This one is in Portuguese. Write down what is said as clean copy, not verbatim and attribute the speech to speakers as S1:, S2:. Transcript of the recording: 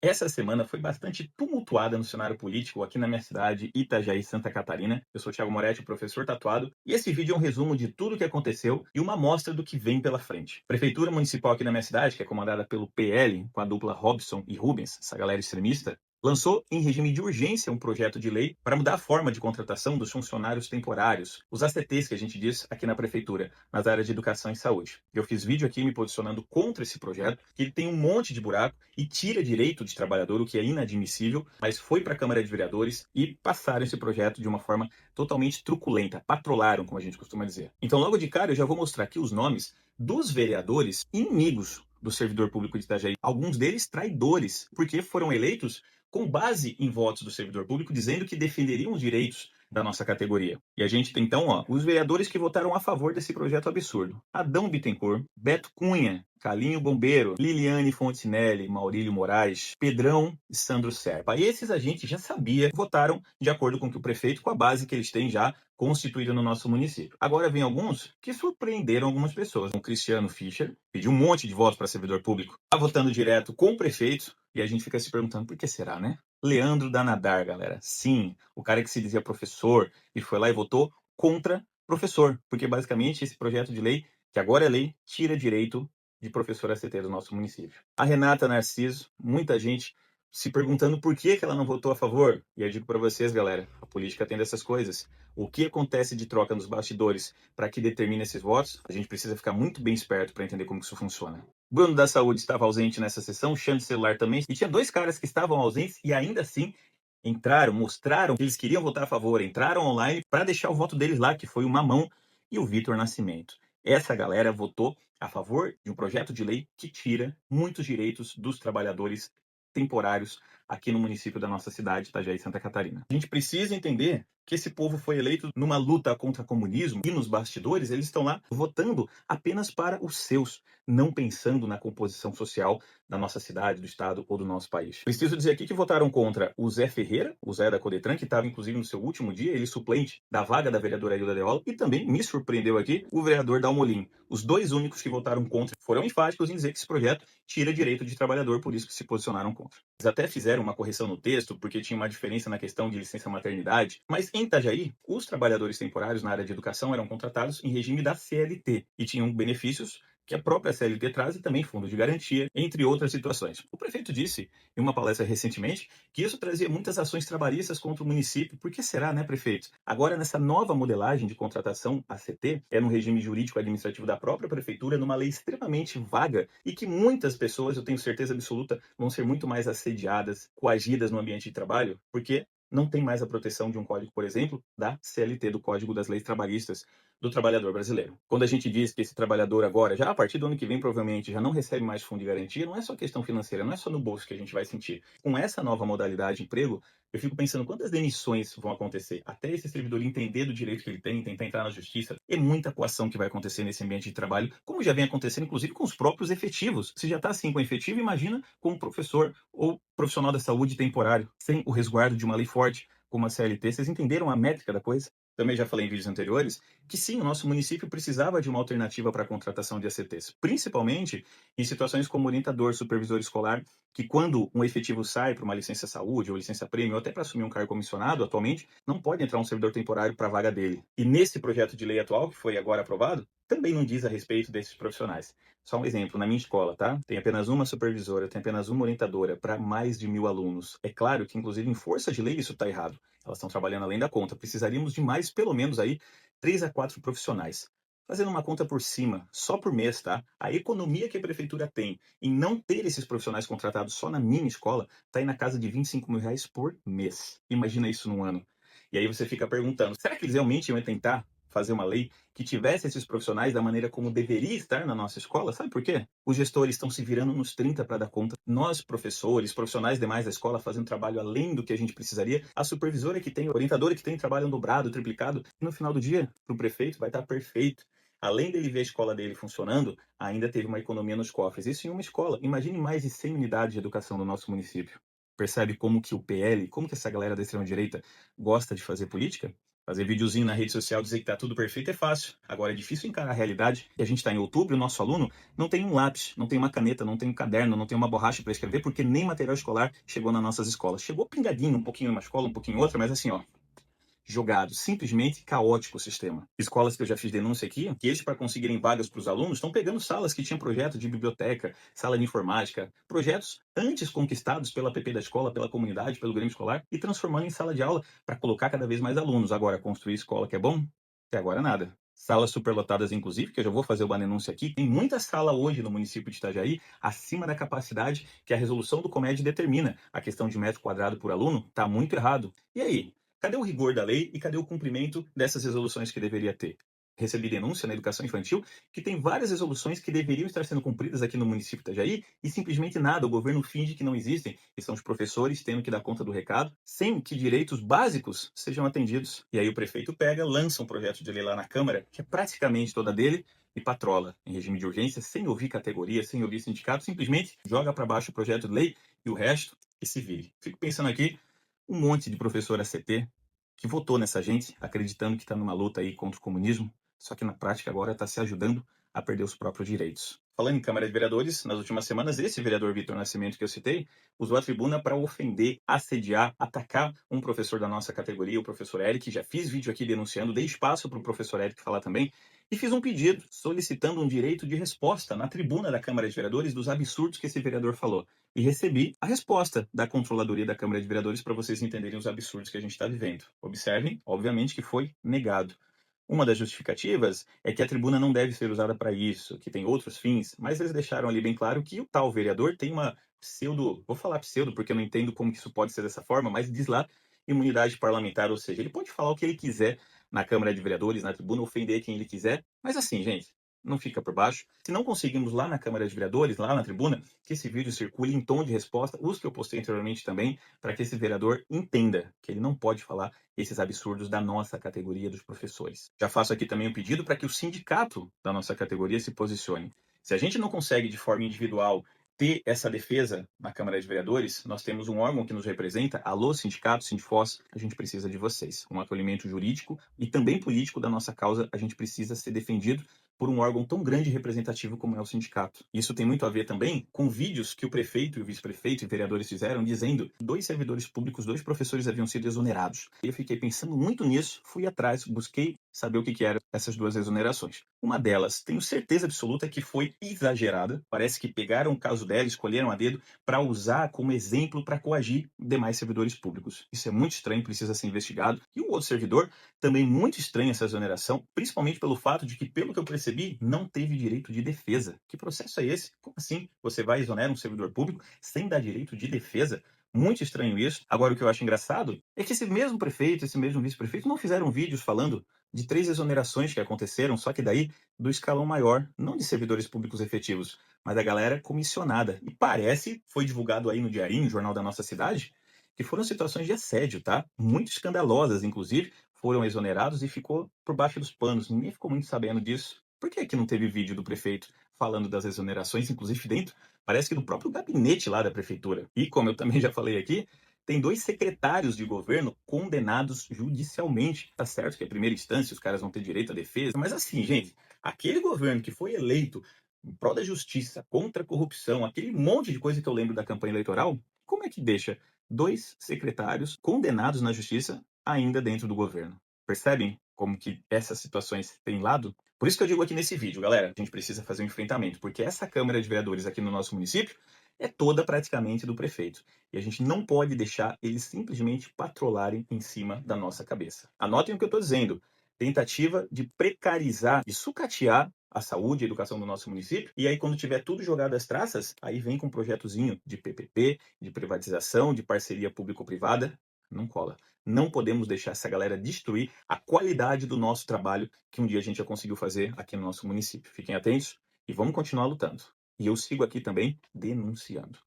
S1: Essa semana foi bastante tumultuada no cenário político aqui na minha cidade, Itajaí, Santa Catarina. Eu sou Thiago Moretti, professor tatuado, e esse vídeo é um resumo de tudo o que aconteceu e uma amostra do que vem pela frente. Prefeitura Municipal aqui na minha cidade, que é comandada pelo PL, com a dupla Robson e Rubens, essa galera extremista, lançou em regime de urgência um projeto de lei para mudar a forma de contratação dos funcionários temporários, os ACTs que a gente diz aqui na prefeitura, nas áreas de educação e saúde. Eu fiz vídeo aqui me posicionando contra esse projeto, que ele tem um monte de buraco e tira direito de trabalhador, o que é inadmissível, mas foi para a Câmara de Vereadores e passaram esse projeto de uma forma totalmente truculenta, patrolaram, como a gente costuma dizer. Então, logo de cara, eu já vou mostrar aqui os nomes dos vereadores inimigos do servidor público de Itajaí, alguns deles traidores, porque foram eleitos com base em votos do servidor público dizendo que defenderiam os direitos da nossa categoria. E a gente tem então, os vereadores que votaram a favor desse projeto absurdo: Adão Bittencourt, Beto Cunha, Calinho Bombeiro, Liliane Fontinelli, Maurílio Moraes, Pedrão e Sandro Serpa. E esses a gente já sabia, votaram de acordo com o que o prefeito, com a base que eles têm já constituída no nosso município. Agora vem alguns que surpreenderam algumas pessoas. O Cristiano Fischer pediu um monte de votos para servidor público, está votando direto com o prefeito, e a gente fica se perguntando por que será, né? Leandro Danadar, galera. Sim, o cara que se dizia professor e foi lá e votou contra professor, porque basicamente esse projeto de lei, que agora é lei, tira direito de professor ACT do nosso município. A Renata Narciso, muita gente se perguntando por que ela não votou a favor. E eu digo para vocês, galera, a política tem dessas coisas. O que acontece de troca nos bastidores para que determine esses votos, a gente precisa ficar muito bem esperto para entender como isso funciona. Bruno da Saúde estava ausente nessa sessão, Xande Celular também, e tinha dois caras que estavam ausentes e ainda assim entraram, mostraram que eles queriam votar a favor, entraram online para deixar o voto deles lá, que foi o Mamão e o Vitor Nascimento. Essa galera votou a favor de um projeto de lei que tira muitos direitos dos trabalhadores temporários aqui no município da nossa cidade, Itajaí, Santa Catarina. A gente precisa entender que esse povo foi eleito numa luta contra o comunismo e nos bastidores eles estão lá votando apenas para os seus, não pensando na composição social da nossa cidade, do estado ou do nosso país. Preciso dizer aqui que votaram contra o Zé Ferreira, o Zé da Codetran, que estava inclusive no seu último dia, ele suplente da vaga da vereadora Hilda Deola, e também me surpreendeu aqui o vereador Dalmolin. Os dois únicos que votaram contra foram enfáticos em dizer que esse projeto tira direito de trabalhador, por isso que se posicionaram contra. Eles até fizeram uma correção no texto, porque tinha uma diferença na questão de licença maternidade, mas em Itajaí, os trabalhadores temporários na área de educação eram contratados em regime da CLT e tinham benefícios que a própria CLT traz e também fundo de garantia, entre outras situações. O prefeito disse em uma palestra recentemente que isso trazia muitas ações trabalhistas contra o município. Por que será, né, prefeito? Agora, nessa nova modelagem de contratação ACT, é no regime jurídico administrativo da própria prefeitura, numa lei extremamente vaga e que muitas pessoas, eu tenho certeza absoluta, vão ser muito mais assediadas, coagidas no ambiente de trabalho, porque não tem mais a proteção de um código, por exemplo, da CLT, do Código das Leis Trabalhistas do trabalhador brasileiro. Quando a gente diz que esse trabalhador agora, já a partir do ano que vem, provavelmente já não recebe mais fundo de garantia, não é só questão financeira, não é só no bolso que a gente vai sentir. Com essa nova modalidade de emprego, eu fico pensando quantas demissões vão acontecer até esse servidor entender do direito que ele tem, tentar entrar na justiça. É muita coação que vai acontecer nesse ambiente de trabalho, como já vem acontecendo, inclusive, com os próprios efetivos. Se já está assim com efetivo, imagina com um professor ou profissional da saúde temporário, sem o resguardo de uma lei forte como a CLT. Vocês entenderam a métrica da coisa? Também já falei em vídeos anteriores que sim, o nosso município precisava de uma alternativa para a contratação de ACTs, principalmente em situações como orientador, supervisor escolar, que quando um efetivo sai para uma licença saúde ou licença prêmio, ou até para assumir um cargo comissionado, atualmente, não pode entrar um servidor temporário para a vaga dele. E nesse projeto de lei atual, que foi agora aprovado, também não diz a respeito desses profissionais. Só um exemplo, na minha escola, tá? Tem apenas uma supervisora, tem apenas uma orientadora para mais de 1.000 alunos. É claro que, inclusive, em força de lei, isso está errado. Elas estão trabalhando além da conta. Precisaríamos de mais, pelo menos aí, 3 a 4 profissionais. Fazendo uma conta por cima, só por mês, tá? A economia que a prefeitura tem em não ter esses profissionais contratados só na minha escola está aí na casa de R$ 25.000 por mês. Imagina isso num ano. E aí você fica perguntando, será que eles realmente iam tentar fazer uma lei que tivesse esses profissionais da maneira como deveria estar na nossa escola? Sabe por quê? Os gestores estão se virando nos 30 para dar conta. Nós, professores, profissionais demais da escola, fazendo trabalho além do que a gente precisaria. A supervisora que tem, a orientadora que tem, trabalham dobrado, triplicado. E no final do dia, para o prefeito, vai estar perfeito. Além dele ver a escola dele funcionando, ainda teve uma economia nos cofres. Isso em uma escola. Imagine mais de 100 unidades de educação do nosso município. Percebe como que o PL, como que essa galera da extrema-direita gosta de fazer política? Fazer videozinho na rede social, dizer que tá tudo perfeito é fácil. Agora é difícil encarar a realidade. E a gente está em outubro e o nosso aluno não tem um lápis, não tem uma caneta, não tem um caderno, não tem uma borracha para escrever, porque nem material escolar chegou nas nossas escolas. Chegou pingadinho, um pouquinho em uma escola, um pouquinho em outra, mas assim, ó, jogado, simplesmente caótico o sistema. Escolas que eu já fiz denúncia aqui, que eles, para conseguirem vagas para os alunos, estão pegando salas que tinham projeto de biblioteca, sala de informática, projetos antes conquistados pela PP da escola, pela comunidade, pelo Grêmio Escolar, e transformando em sala de aula para colocar cada vez mais alunos. Agora, construir escola que é bom? Até agora nada. Salas superlotadas, inclusive, que eu já vou fazer uma denúncia aqui, tem muita sala hoje no município de Itajaí acima da capacidade que a resolução do COMED determina. A questão de metro quadrado por aluno está muito errado. E aí? Cadê o rigor da lei e cadê o cumprimento dessas resoluções que deveria ter? Recebi denúncia na educação infantil que tem várias resoluções que deveriam estar sendo cumpridas aqui no município de Itajaí e simplesmente nada, o governo finge que não existem, e são os professores tendo que dar conta do recado, sem que direitos básicos sejam atendidos. E aí o prefeito pega, lança um projeto de lei lá na Câmara, que é praticamente toda dele, e patrola em regime de urgência, sem ouvir categoria, sem ouvir sindicato, simplesmente joga para baixo o projeto de lei e o resto que se vire. Fico pensando aqui, um monte de professor ACT que votou nessa gente, acreditando que está numa luta aí contra o comunismo, só que na prática agora está se ajudando a perder os próprios direitos. Falando em Câmara de Vereadores, nas últimas semanas, esse vereador Vitor Nascimento que eu citei, usou a tribuna para ofender, assediar, atacar um professor da nossa categoria, o professor Eric. Já fiz vídeo aqui denunciando, dei espaço para o professor Eric falar também, e fiz um pedido solicitando um direito de resposta na tribuna da Câmara de Vereadores dos absurdos que esse vereador falou. E recebi a resposta da Controladoria da Câmara de Vereadores para vocês entenderem os absurdos que a gente está vivendo. Observem, obviamente, que foi negado. Uma das justificativas é que a tribuna não deve ser usada para isso, que tem outros fins, mas eles deixaram ali bem claro que o tal vereador tem uma pseudo, vou falar pseudo porque eu não entendo como que isso pode ser dessa forma, mas diz lá imunidade parlamentar, ou seja, ele pode falar o que ele quiser na Câmara de Vereadores, na tribuna, ofender quem ele quiser, mas assim, gente, não fica por baixo. Se não conseguimos lá na Câmara de Vereadores, lá na tribuna, que esse vídeo circule em tom de resposta, os que eu postei anteriormente também, para que esse vereador entenda que ele não pode falar esses absurdos da nossa categoria dos professores. Já faço aqui também um pedido para que o sindicato da nossa categoria se posicione. Se a gente não consegue de forma individual ter essa defesa na Câmara de Vereadores, nós temos um órgão que nos representa, alô sindicato, Sindifós, a gente precisa de vocês. Um acolhimento jurídico e também político da nossa causa, a gente precisa ser defendido por um órgão tão grande e representativo como é o sindicato. Isso tem muito a ver também com vídeos que o prefeito e o vice-prefeito e vereadores fizeram dizendo que 2 servidores públicos, 2 professores haviam sido exonerados. Eu fiquei pensando muito nisso, fui atrás, busquei saber o que eram essas 2 exonerações. Uma delas, tenho certeza absoluta que foi exagerada. Parece que pegaram o caso dela, escolheram a dedo para usar como exemplo para coagir demais servidores públicos. Isso é muito estranho, precisa ser investigado. E o outro servidor, também muito estranho essa exoneração, principalmente pelo fato de que, pelo que eu percebi, não teve direito de defesa. Que processo é esse? Como assim? Você vai exonerar um servidor público sem dar direito de defesa? Muito estranho isso. Agora, o que eu acho engraçado é que esse mesmo prefeito, esse mesmo vice-prefeito, não fizeram vídeos falando de 3 exonerações que aconteceram, só que daí do escalão maior, não de servidores públicos efetivos, mas da galera comissionada. E parece, foi divulgado aí no Diarinho, jornal da nossa cidade, que foram situações de assédio, tá? Muito escandalosas, inclusive, foram exonerados e ficou por baixo dos panos. Ninguém ficou muito sabendo disso. Por que que não teve vídeo do prefeito falando das exonerações, inclusive dentro, parece que do próprio gabinete lá da prefeitura? E como eu também já falei aqui, tem 2 secretários de governo condenados judicialmente. Tá certo que é primeira instância, os caras vão ter direito à defesa, mas assim, gente, aquele governo que foi eleito em prol da justiça, contra a corrupção, aquele monte de coisa que eu lembro da campanha eleitoral, como é que deixa 2 secretários condenados na justiça ainda dentro do governo? Percebem como que essas situações têm lado? Por isso que eu digo aqui nesse vídeo, galera, a gente precisa fazer um enfrentamento, porque essa Câmara de Vereadores aqui no nosso município é toda praticamente do prefeito. E a gente não pode deixar eles simplesmente patrolarem em cima da nossa cabeça. Anotem o que eu estou dizendo. Tentativa de precarizar, de sucatear a saúde e a educação do nosso município. E aí, quando tiver tudo jogado às traças, aí vem com um projetozinho de PPP, de privatização, de parceria público-privada. Não cola. Não podemos deixar essa galera destruir a qualidade do nosso trabalho que um dia a gente já conseguiu fazer aqui no nosso município. Fiquem atentos e vamos continuar lutando. E eu sigo aqui também denunciando.